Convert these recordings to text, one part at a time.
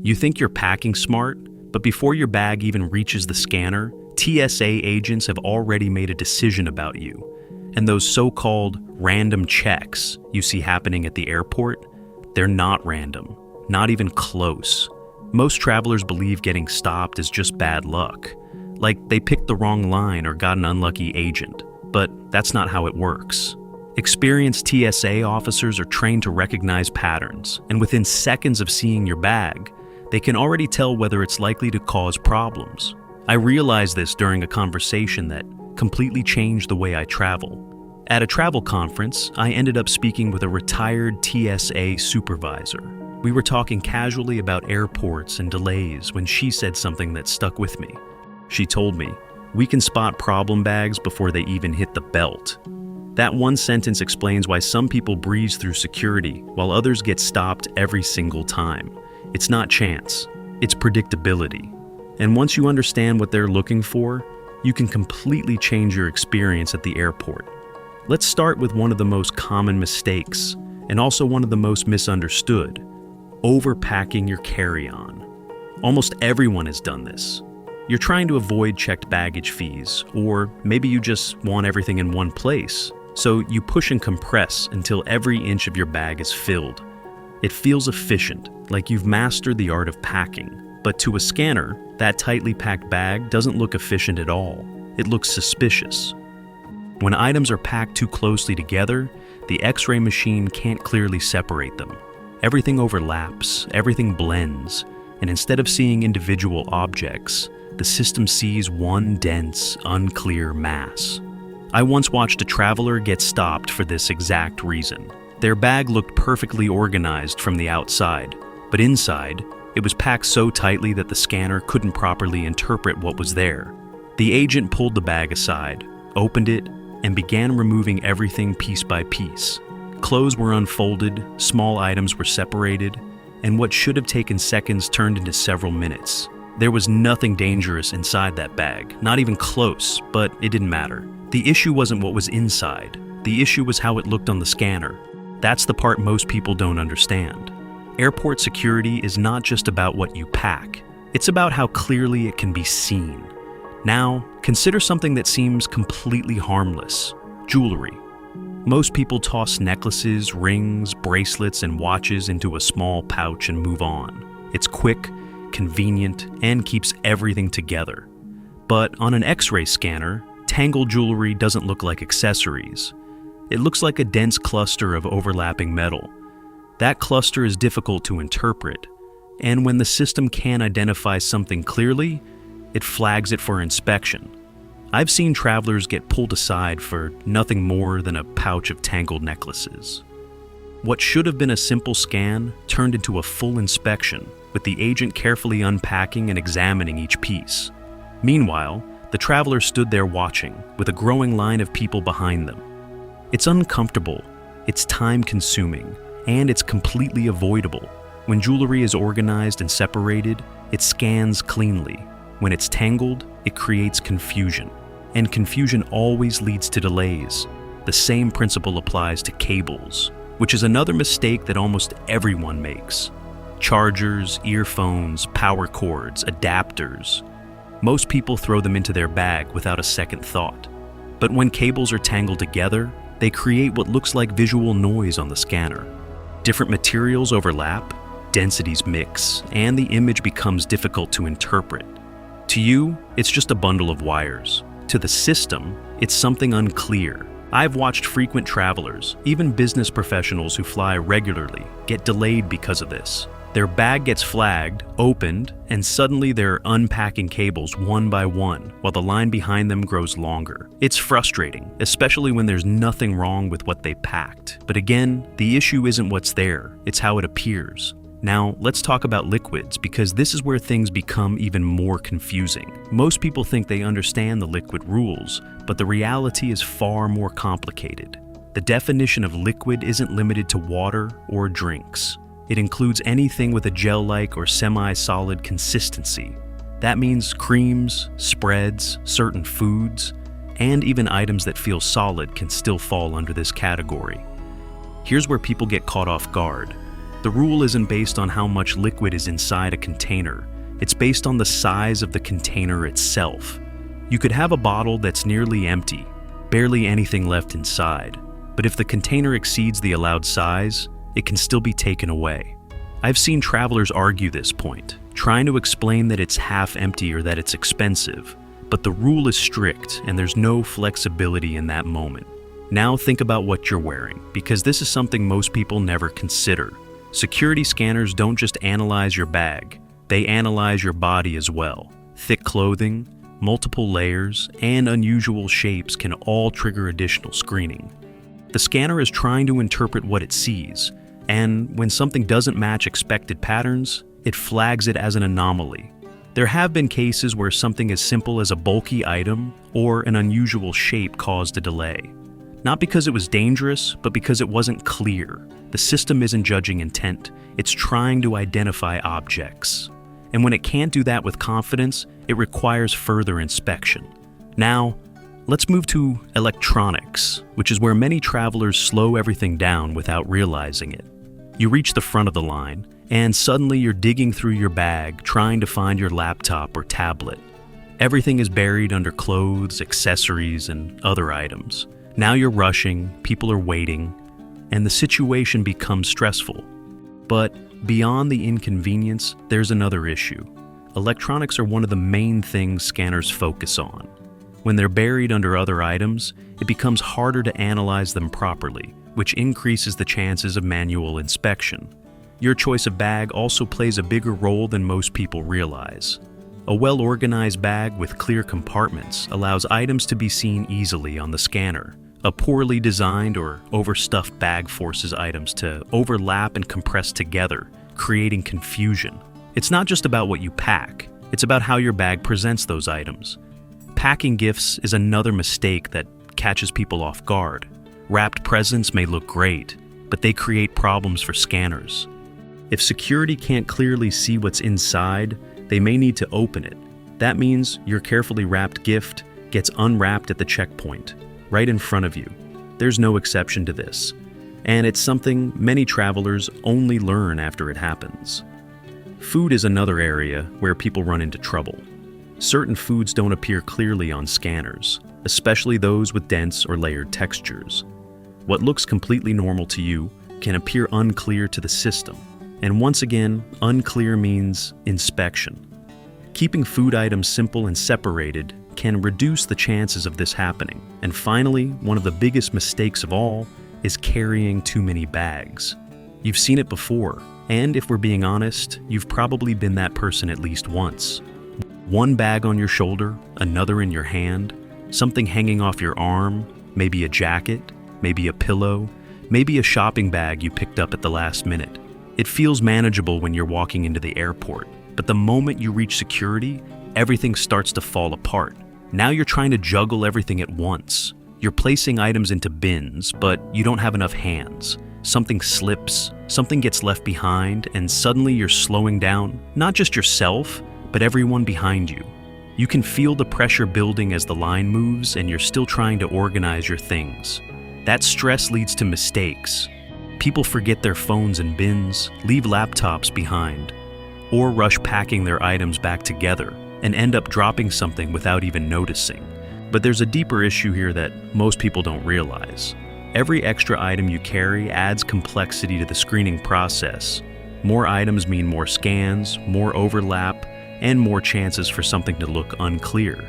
You think you're packing smart, but before your bag even reaches the scanner, TSA agents have already made a decision about you. And those so-called random checks you see happening at the airport, they're not random, not even close. Most travelers believe getting stopped is just bad luck, like they picked the wrong line or got an unlucky agent. But that's not how it works. Experienced TSA officers are trained to recognize patterns, and within seconds of seeing your bag, they can already tell whether it's likely to cause problems. I realized this during a conversation that completely changed the way I travel. At a travel conference, I ended up speaking with a retired TSA supervisor. We were talking casually about airports and delays when she said something that stuck with me. She told me, "We can spot problem bags before they even hit the belt." That one sentence explains why some people breeze through security while others get stopped every single time. It's not chance, it's predictability. And once you understand what they're looking for, you can completely change your experience at the airport. Let's start with one of the most common mistakes, and also one of the most misunderstood: overpacking your carry-on. Almost everyone has done this. You're trying to avoid checked baggage fees, or maybe you just want everything in one place. So you push and compress until every inch of your bag is filled. It feels efficient, like you've mastered the art of packing. But to a scanner, that tightly packed bag doesn't look efficient at all. It looks suspicious. When items are packed too closely together, the X-ray machine can't clearly separate them. Everything overlaps, everything blends, and instead of seeing individual objects, the system sees one dense, unclear mass. I once watched a traveler get stopped for this exact reason. Their bag looked perfectly organized from the outside, but inside, it was packed so tightly that the scanner couldn't properly interpret what was there. The agent pulled the bag aside, opened it, and began removing everything piece by piece. Clothes were unfolded, small items were separated, and what should have taken seconds turned into several minutes. There was nothing dangerous inside that bag, not even close, but it didn't matter. The issue wasn't what was inside. The issue was how it looked on the scanner. That's the part most people don't understand. Airport security is not just about what you pack. It's about how clearly it can be seen. Now, consider something that seems completely harmless: jewelry. Most people toss necklaces, rings, bracelets, and watches into a small pouch and move on. It's quick, convenient, and keeps everything together. But on an X-ray scanner, tangled jewelry doesn't look like accessories. It looks like a dense cluster of overlapping metal. That cluster is difficult to interpret, and when the system can't identify something clearly, it flags it for inspection. I've seen travelers get pulled aside for nothing more than a pouch of tangled necklaces. What should have been a simple scan turned into a full inspection, with the agent carefully unpacking and examining each piece. Meanwhile, the traveler stood there watching, with a growing line of people behind them. It's uncomfortable, it's time-consuming, and it's completely avoidable. When jewelry is organized and separated, it scans cleanly. When it's tangled, it creates confusion. And confusion always leads to delays. The same principle applies to cables, which is another mistake that almost everyone makes. Chargers, earphones, power cords, adapters. Most people throw them into their bag without a second thought. But when cables are tangled together, they create what looks like visual noise on the scanner. Different materials overlap, densities mix, and the image becomes difficult to interpret. To you, it's just a bundle of wires. To the system, it's something unclear. I've watched frequent travelers, even business professionals who fly regularly, get delayed because of this. Their bag gets flagged, opened, and suddenly they're unpacking cables one by one, while the line behind them grows longer. It's frustrating, especially when there's nothing wrong with what they packed. But again, the issue isn't what's there, it's how it appears. Now, let's talk about liquids, because this is where things become even more confusing. Most people think they understand the liquid rules, but the reality is far more complicated. The definition of liquid isn't limited to water or drinks. It includes anything with a gel-like or semi-solid consistency. That means creams, spreads, certain foods, and even items that feel solid can still fall under this category. Here's where people get caught off guard. The rule isn't based on how much liquid is inside a container. It's based on the size of the container itself. You could have a bottle that's nearly empty, barely anything left inside, but if the container exceeds the allowed size, it can still be taken away. I've seen travelers argue this point, trying to explain that it's half empty or that it's expensive, but the rule is strict and there's no flexibility in that moment. Now think about what you're wearing, because this is something most people never consider. Security scanners don't just analyze your bag, they analyze your body as well. Thick clothing, multiple layers, and unusual shapes can all trigger additional screening. The scanner is trying to interpret what it sees, and when something doesn't match expected patterns, it flags it as an anomaly. There have been cases where something as simple as a bulky item or an unusual shape caused a delay. Not because it was dangerous, but because it wasn't clear. The system isn't judging intent, it's trying to identify objects. And when it can't do that with confidence, it requires further inspection. Now, let's move to electronics, which is where many travelers slow everything down without realizing it. You reach the front of the line, and suddenly you're digging through your bag trying to find your laptop or tablet. Everything is buried under clothes, accessories, and other items. Now you're rushing, people are waiting, and the situation becomes stressful. But beyond the inconvenience, there's another issue. Electronics are one of the main things scanners focus on. When they're buried under other items, it becomes harder to analyze them properly, which increases the chances of manual inspection. Your choice of bag also plays a bigger role than most people realize. A well-organized bag with clear compartments allows items to be seen easily on the scanner. A poorly designed or overstuffed bag forces items to overlap and compress together, creating confusion. It's not just about what you pack, it's about how your bag presents those items. Packing gifts is another mistake that catches people off guard. Wrapped presents may look great, but they create problems for scanners. If security can't clearly see what's inside, they may need to open it. That means your carefully wrapped gift gets unwrapped at the checkpoint, right in front of you. There's no exception to this, and it's something many travelers only learn after it happens. Food is another area where people run into trouble. Certain foods don't appear clearly on scanners, especially those with dense or layered textures. What looks completely normal to you can appear unclear to the system. And once again, unclear means inspection. Keeping food items simple and separated can reduce the chances of this happening. And finally, one of the biggest mistakes of all is carrying too many bags. You've seen it before, and if we're being honest, you've probably been that person at least once. One bag on your shoulder, another in your hand, something hanging off your arm, maybe a jacket, maybe a pillow, maybe a shopping bag you picked up at the last minute. It feels manageable when you're walking into the airport, but the moment you reach security, everything starts to fall apart. Now you're trying to juggle everything at once. You're placing items into bins, but you don't have enough hands. Something slips, something gets left behind, and suddenly you're slowing down, not just yourself, but everyone behind you. You can feel the pressure building as the line moves, and you're still trying to organize your things. That stress leads to mistakes. People forget their phones in bins, leave laptops behind, or rush packing their items back together and end up dropping something without even noticing. But there's a deeper issue here that most people don't realize. Every extra item you carry adds complexity to the screening process. More items mean more scans, more overlap, and more chances for something to look unclear.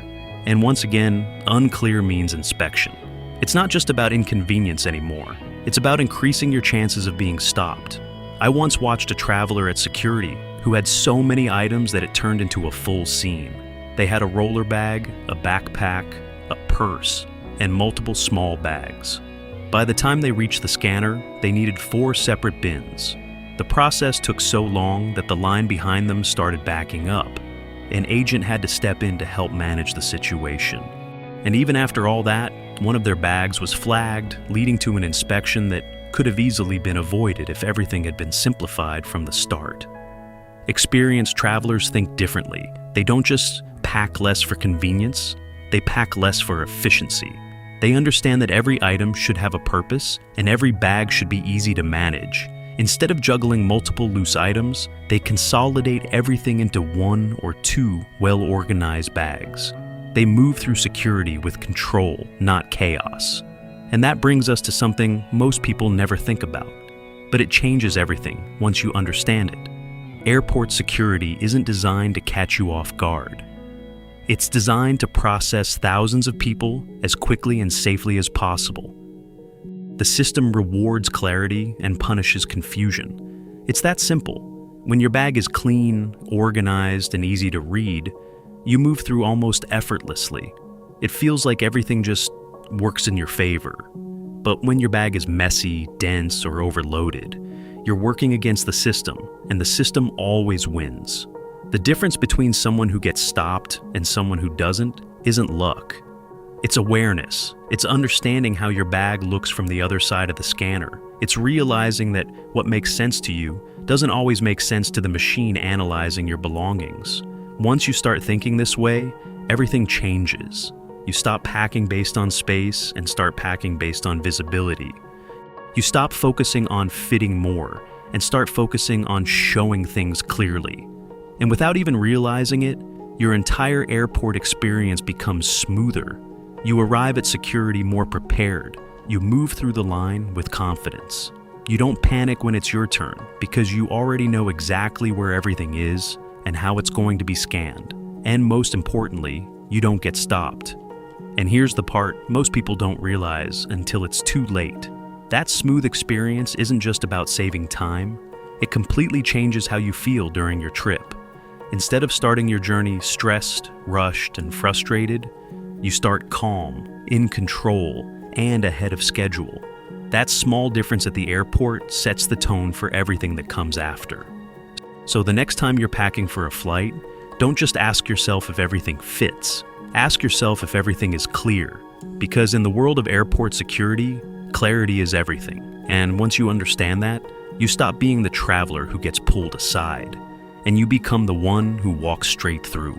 And once again, unclear means inspection. It's not just about inconvenience anymore. It's about increasing your chances of being stopped. I once watched a traveler at security who had so many items that it turned into a full scene. They had a roller bag, a backpack, a purse, and multiple small bags. By the time they reached the scanner, they needed 4 separate bins. The process took so long that the line behind them started backing up. An agent had to step in to help manage the situation. And even after all that, one of their bags was flagged, leading to an inspection that could have easily been avoided if everything had been simplified from the start. Experienced travelers think differently. They don't just pack less for convenience, they pack less for efficiency. They understand that every item should have a purpose and every bag should be easy to manage. Instead of juggling multiple loose items, they consolidate everything into one or two well-organized bags. They move through security with control, not chaos. And that brings us to something most people never think about. But it changes everything once you understand it. Airport security isn't designed to catch you off guard. It's designed to process thousands of people as quickly and safely as possible. The system rewards clarity and punishes confusion. It's that simple. When your bag is clean, organized, and easy to read, you move through almost effortlessly. It feels like everything just works in your favor. But when your bag is messy, dense, or overloaded, you're working against the system, and the system always wins. The difference between someone who gets stopped and someone who doesn't isn't luck. It's awareness. It's understanding how your bag looks from the other side of the scanner. It's realizing that what makes sense to you doesn't always make sense to the machine analyzing your belongings. Once you start thinking this way, everything changes. You stop packing based on space and start packing based on visibility. You stop focusing on fitting more and start focusing on showing things clearly. And without even realizing it, your entire airport experience becomes smoother. You arrive at security more prepared. You move through the line with confidence. You don't panic when it's your turn because you already know exactly where everything is and how it's going to be scanned. And most importantly, you don't get stopped. And here's the part most people don't realize until it's too late. That smooth experience isn't just about saving time. It completely changes how you feel during your trip. Instead of starting your journey stressed, rushed, and frustrated, you start calm, in control, and ahead of schedule. That small difference at the airport sets the tone for everything that comes after. So the next time you're packing for a flight, don't just ask yourself if everything fits. Ask yourself if everything is clear. Because in the world of airport security, clarity is everything. And once you understand that, you stop being the traveler who gets pulled aside, and you become the one who walks straight through.